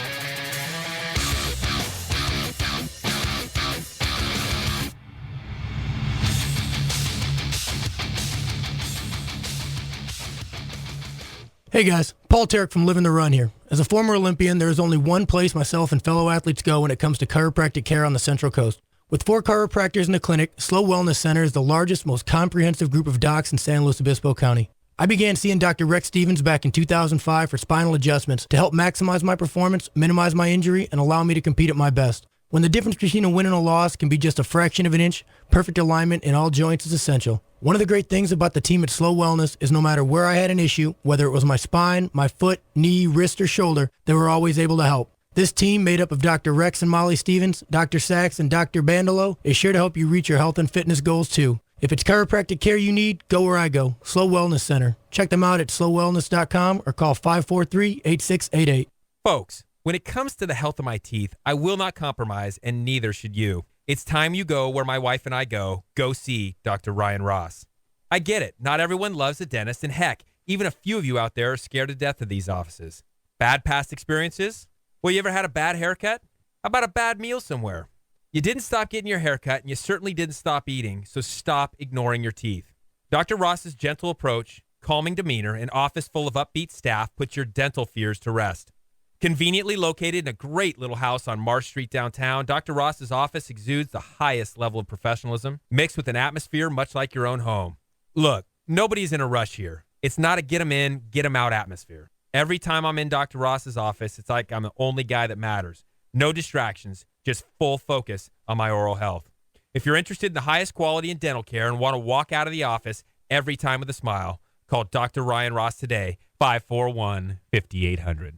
Hey guys, Paul Tarek from Living the Run here. As a former Olympian, there is only one place myself and fellow athletes go when it comes to chiropractic care on the Central Coast. With 4 chiropractors in the clinic, Slow Wellness Center is the largest, most comprehensive group of docs in San Luis Obispo County. I began seeing Dr. Rex Stevens back in 2005 for spinal adjustments to help maximize my performance, minimize my injury, and allow me to compete at my best. When the difference between a win and a loss can be just a fraction of an inch, perfect alignment in all joints is essential. One of the great things about the team at Slow Wellness is no matter where I had an issue, whether it was my spine, my foot, knee, wrist, or shoulder, they were always able to help. This team, made up of Dr. Rex and Molly Stevens, Dr. Sachs, and Dr. Bandolo, is sure to help you reach your health and fitness goals too. If it's chiropractic care you need, go where I go, Slow Wellness Center. Check them out at slowwellness.com or call 543-8688. Folks, when it comes to the health of my teeth, I will not compromise, and neither should you. It's time you go where my wife and I go. Go see Dr. Ryan Ross. I get it. Not everyone loves a dentist, and heck, even a few of you out there are scared to death of these offices. Bad past experiences? Well, you ever had a bad haircut? How about a bad meal somewhere? You didn't stop getting your haircut, and you certainly didn't stop eating, so stop ignoring your teeth. Dr. Ross's gentle approach, calming demeanor, and office full of upbeat staff puts your dental fears to rest. Conveniently located in a great little house on Marsh Street downtown, Dr. Ross's office exudes the highest level of professionalism, mixed with an atmosphere much like your own home. Look, nobody's in a rush here. It's not a get 'em in, get 'em out atmosphere. Every time I'm in Dr. Ross's office, it's like I'm the only guy that matters. No distractions, just full focus on my oral health. If you're interested in the highest quality in dental care and want to walk out of the office every time with a smile, call Dr. Ryan Ross today, 541-5800.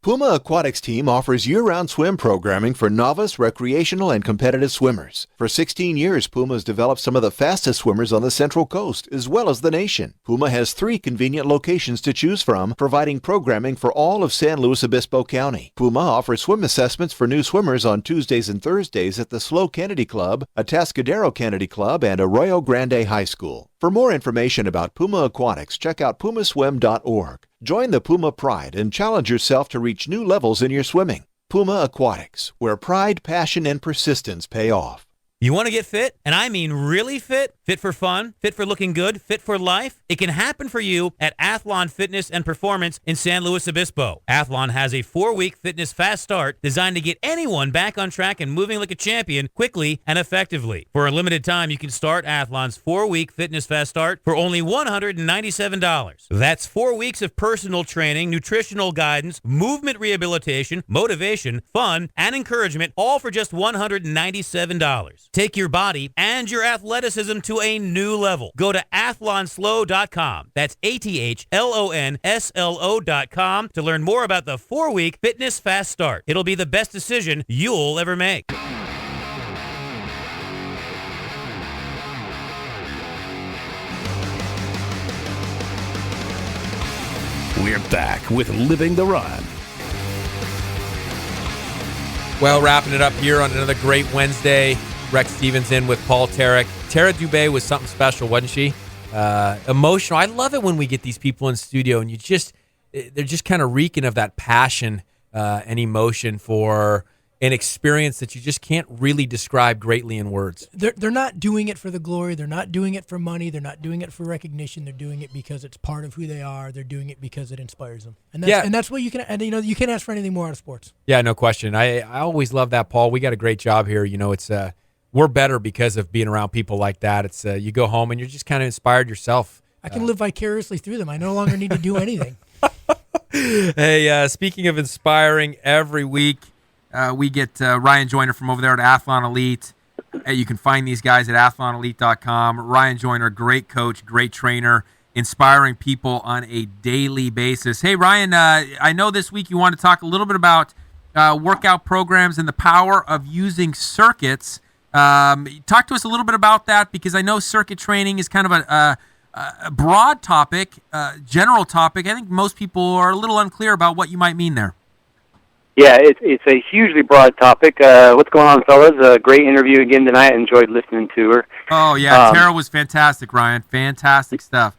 Puma Aquatics team offers year-round swim programming for novice, recreational, and competitive swimmers. For 16 years, Puma has developed some of the fastest swimmers on the Central Coast, as well as the nation. Puma has 3 convenient locations to choose from, providing programming for all of San Luis Obispo County. Puma offers swim assessments for new swimmers on Tuesdays and Thursdays at the Slow Kennedy Club, Atascadero Kennedy Club, and Arroyo Grande High School. For more information about Puma Aquatics, check out pumaswim.org. Join the Puma Pride and challenge yourself to reach new levels in your swimming. Puma Aquatics, where pride, passion, and persistence pay off. You want to get fit? And I mean really fit? Fit for fun? Fit for looking good? Fit for life? It can happen for you at Athlon Fitness and Performance in San Luis Obispo. Athlon has a 4-week fitness fast start designed to get anyone back on track and moving like a champion quickly and effectively. For a limited time, you can start Athlon's 4-week fitness fast start for only $197. That's 4 weeks of personal training, nutritional guidance, movement rehabilitation, motivation, fun, and encouragement, all for just $197. Take your body and your athleticism to a new level. Go to athlonslow.com. That's ATHLONSLO.com to learn more about the 4-week fitness fast start. It'll be the best decision you'll ever make. We're back with Living the Run. Well, wrapping it up here on another great Wednesday. Rex Stevens in with Paul Tarek. Tera Dube was something special, wasn't she? Emotional. I love it when we get these people in studio and they're just kind of reeking of that passion and emotion for an experience that you just can't really describe greatly in words. They're not doing it for the glory. They're not doing it for money. They're not doing it for recognition. They're doing it because it's part of who they are. They're doing it because it inspires them. And that's what you can. And you can't ask for anything more out of sports. Yeah, no question. I always love that, Paul. We got a great job here. It's we're better because of being around people like that. It's you go home and you're just kind of inspired yourself. I can live vicariously through them. I no longer need to do anything. Hey, speaking of inspiring, every week we get Ryan Joyner from over there at Athlon Elite. You can find these guys at athlonelite.com. Ryan Joyner, great coach, great trainer, inspiring people on a daily basis. Hey, Ryan, I know this week you want to talk a little bit about workout programs and the power of using circuits. Talk to us a little bit about that, because I know circuit training is kind of a broad topic, general topic. I think most people are a little unclear about what you might mean there. Yeah, it's a hugely broad topic. What's going on, fellas? Great interview again tonight. Enjoyed listening to her. Oh, yeah. Tara was fantastic, Ryan. Fantastic stuff.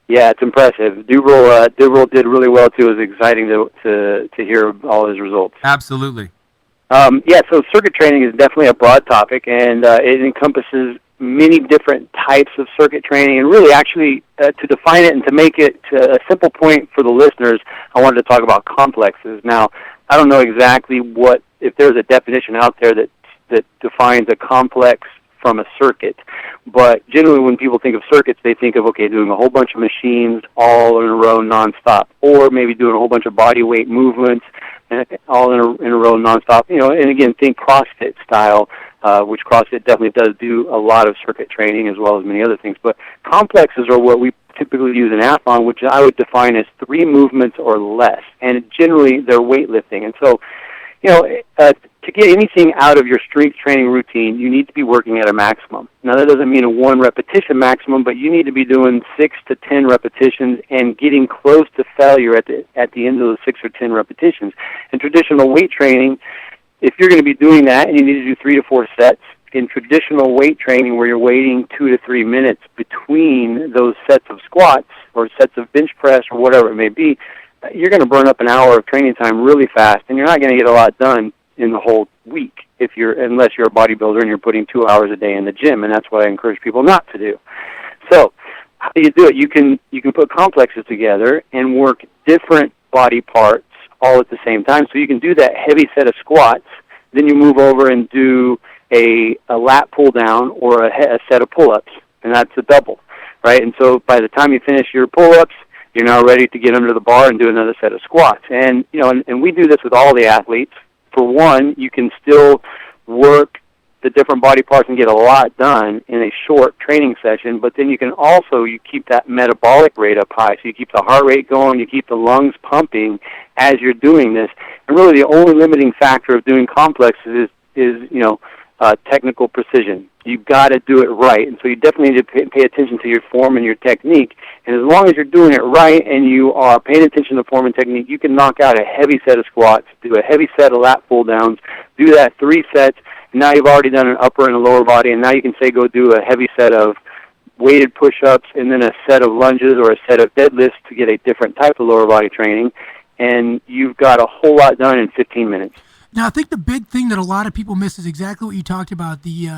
Yeah, it's impressive. Duberl did really well, too. It was exciting to hear all his results. Absolutely. Yeah, so circuit training is definitely a broad topic, and it encompasses many different types of circuit training. And really, actually, to define it and to make it a simple point for the listeners, I wanted to talk about complexes. Now, I don't know exactly if there's a definition out there that defines a complex from a circuit, but generally when people think of circuits, they think of, okay, doing a whole bunch of machines all in a row nonstop, or maybe doing a whole bunch of body weight movements all in a row nonstop. And again, think CrossFit style, which CrossFit definitely does do a lot of circuit training as well as many other things. But complexes are what we typically use in athlon, which I would define as 3 movements or less, and generally they're weightlifting. And so, to get anything out of your strength training routine, you need to be working at a maximum. Now, that doesn't mean a 1 repetition maximum, but you need to be doing 6 to 10 repetitions and getting close to failure at the end of those 6 or 10 repetitions. In traditional weight training, if you're going to be doing that and you need to do 3 to 4 sets, in traditional weight training where you're waiting 2 to 3 minutes between those sets of squats or sets of bench press or whatever it may be, you're going to burn up an hour of training time really fast, and you're not going to get a lot done in the whole week unless you're a bodybuilder and you're putting 2 hours a day in the gym, and that's what I encourage people not to do. So how do you do it? You can put complexes together and work different body parts all at the same time. So you can do that heavy set of squats, then you move over and do a lat pull down or a set of pull-ups, and that's a double, right? And so by the time you finish your pull-ups, you're now ready to get under the bar and do another set of squats. And and we do this with all the athletes. For one, you can still work the different body parts and get a lot done in a short training session, but then you keep that metabolic rate up high. So you keep the heart rate going, you keep the lungs pumping as you're doing this. And really the only limiting factor of doing complexes is technical precision. You've got to do it right, and so you definitely need to pay attention to your form and your technique. And as long as you're doing it right and you are paying attention to form and technique, you can knock out a heavy set of squats, do a heavy set of lat pull downs, do that 3 sets, and now you've already done an upper and a lower body, and now you can say go do a heavy set of weighted push-ups and then a set of lunges or a set of deadlifts to get a different type of lower body training, and you've got a whole lot done in 15 minutes. Now, I think the big thing that a lot of people miss is exactly what you talked about, the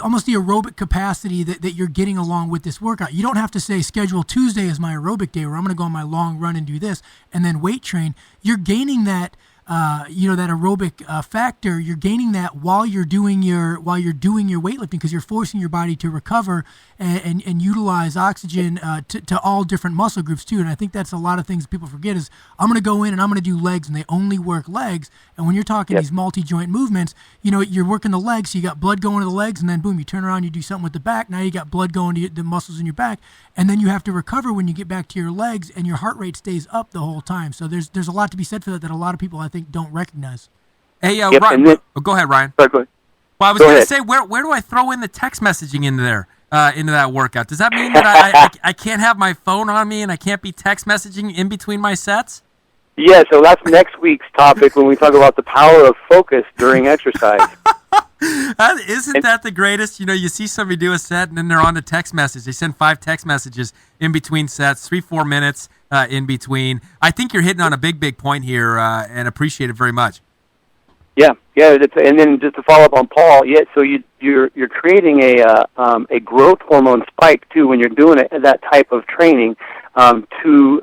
almost the aerobic capacity that you're getting along with this workout. You don't have to say schedule Tuesday as my aerobic day where I'm going to go on my long run and do this and then weight train. You're gaining that that aerobic factor. You're gaining that while you're doing your weightlifting, because you're forcing your body to recover and utilize oxygen to all different muscle groups too. And I think that's a lot of things people forget is I'm going to go in and I'm going to do legs, and they only work legs. And when you're talking these multi-joint movements, you're working the legs, so you got blood going to the legs, and then boom, you turn around, you do something with the back. Now you got blood going to the muscles in your back, and then you have to recover when you get back to your legs, and your heart rate stays up the whole time. So there's a lot to be said for that a lot of people I think don't recognize. Hey, Ryan, go ahead, Ryan. Sorry, go ahead. Well, I was going to say, where do I throw in the text messaging into there, into that workout? Does that mean that I can't have my phone on me and I can't be text messaging in between my sets? Yeah, so that's next week's topic when we talk about the power of focus during exercise. Isn't that the greatest? You see somebody do a set and then they're on the text message. They send 5 text messages in between sets, 3-4 minutes in between. I think you're hitting on a big point here, and appreciate it very much. Yeah. And then just to follow up on Paul, so you're creating a growth hormone spike too when you're doing that type of training to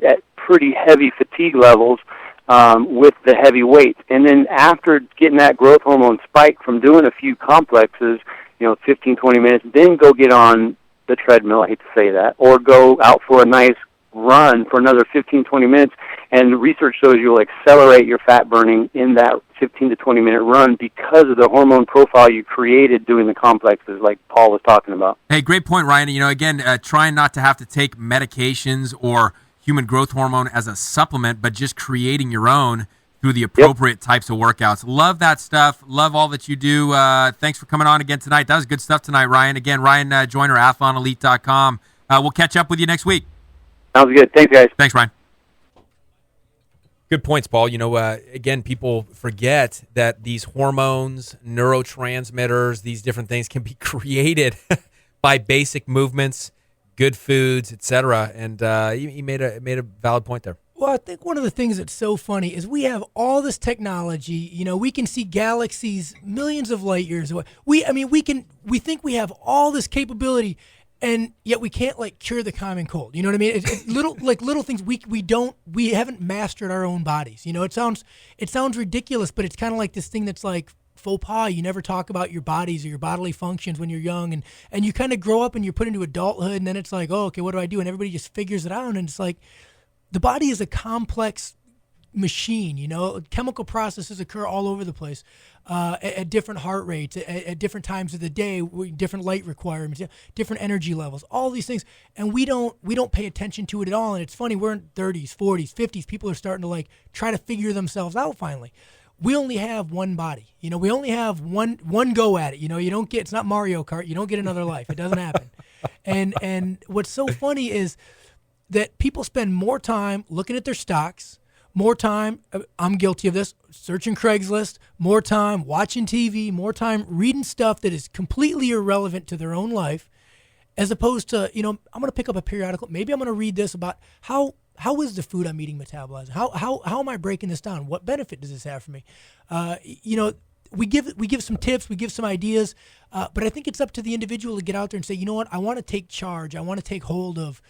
at pretty heavy fatigue levels with the heavy weights. And then after getting that growth hormone spike from doing a few complexes, 15, 20 minutes, then go get on the treadmill, I hate to say that, or go out for a nice run for another 15, 20 minutes, And the research shows you'll accelerate your fat burning in that 15 to 20-minute run because of the hormone profile you created doing the complexes like Paul was talking about. Hey, great point, Ryan. Again, trying not to have to take medications or human growth hormone as a supplement, but just creating your own through the appropriate types of workouts. Love that stuff. Love all that you do. Thanks for coming on again tonight. That was good stuff tonight, Ryan. Again, Ryan Joyner, AthlonElite.com. We'll catch up with you next week. Sounds good. Thanks, guys. Thanks, Ryan. Good points, Paul. Again, people forget that these hormones, neurotransmitters, these different things can be created by basic movements, good foods, etc. And he made a valid point there. Well, I think one of the things that's so funny is we have all this technology. We can see galaxies millions of light years away. We think we have all this capability, and yet we can't cure the common cold. You know what I mean? It's little things we haven't mastered our own bodies. It sounds ridiculous, but it's kind of like this thing that's like faux pas. You never talk about your bodies or your bodily functions when you're young, and you kind of grow up and you're put into adulthood, and then it's like, oh, okay, what do I do? And everybody just figures it out, and it's like, the body is a complex machine, Chemical processes occur all over the place at different heart rates, at different times of the day, different light requirements, different energy levels, all these things. And we don't pay attention to it at all. And it's funny, we're in 30s, 40s, 50s. People are starting to try to figure themselves out finally. We only have one body. We only have one go at it. You don't get, it's not Mario Kart. You don't get another life. It doesn't happen. And what's so funny is that people spend more time looking at their stocks, more time, I'm guilty of this, searching Craigslist, more time watching TV, more time reading stuff that is completely irrelevant to their own life, as opposed to, I'm going to pick up a periodical, maybe I'm going to read this about how is the food I'm eating metabolized? How am I breaking this down? What benefit does this have for me? We give some tips, we give some ideas, but I think it's up to the individual to get out there and say, you know what, I want to take charge, I want to take hold of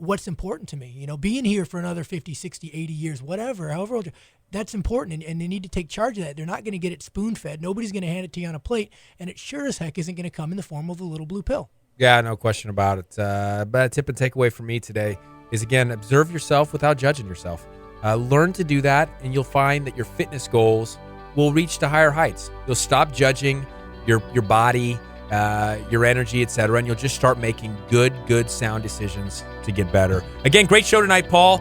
what's important to me, being here for another 50, 60, 80 years, however old, that's important, and they need to take charge of that. They're not going to get it spoon-fed. Nobody's going to hand it to you on a plate, and it sure as heck isn't going to come in the form of a little blue pill. Yeah, no question about it. But a tip and takeaway for me today is, again, observe yourself without judging yourself. Learn to do that, and you'll find that your fitness goals will reach to higher heights. You'll stop judging your body, your energy, etc., and you'll just start making good, sound decisions to get better. Again, great show tonight, Paul.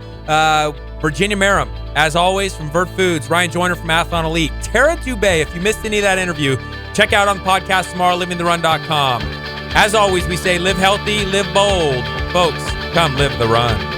Virginia Merrim, as always, from Vert Foods. Ryan Joyner from Athlon Elite. Tera Dube, if you missed any of that interview, check out on the podcast tomorrow, livingtherun.com. As always, we say live healthy, live bold. Folks, come live the run.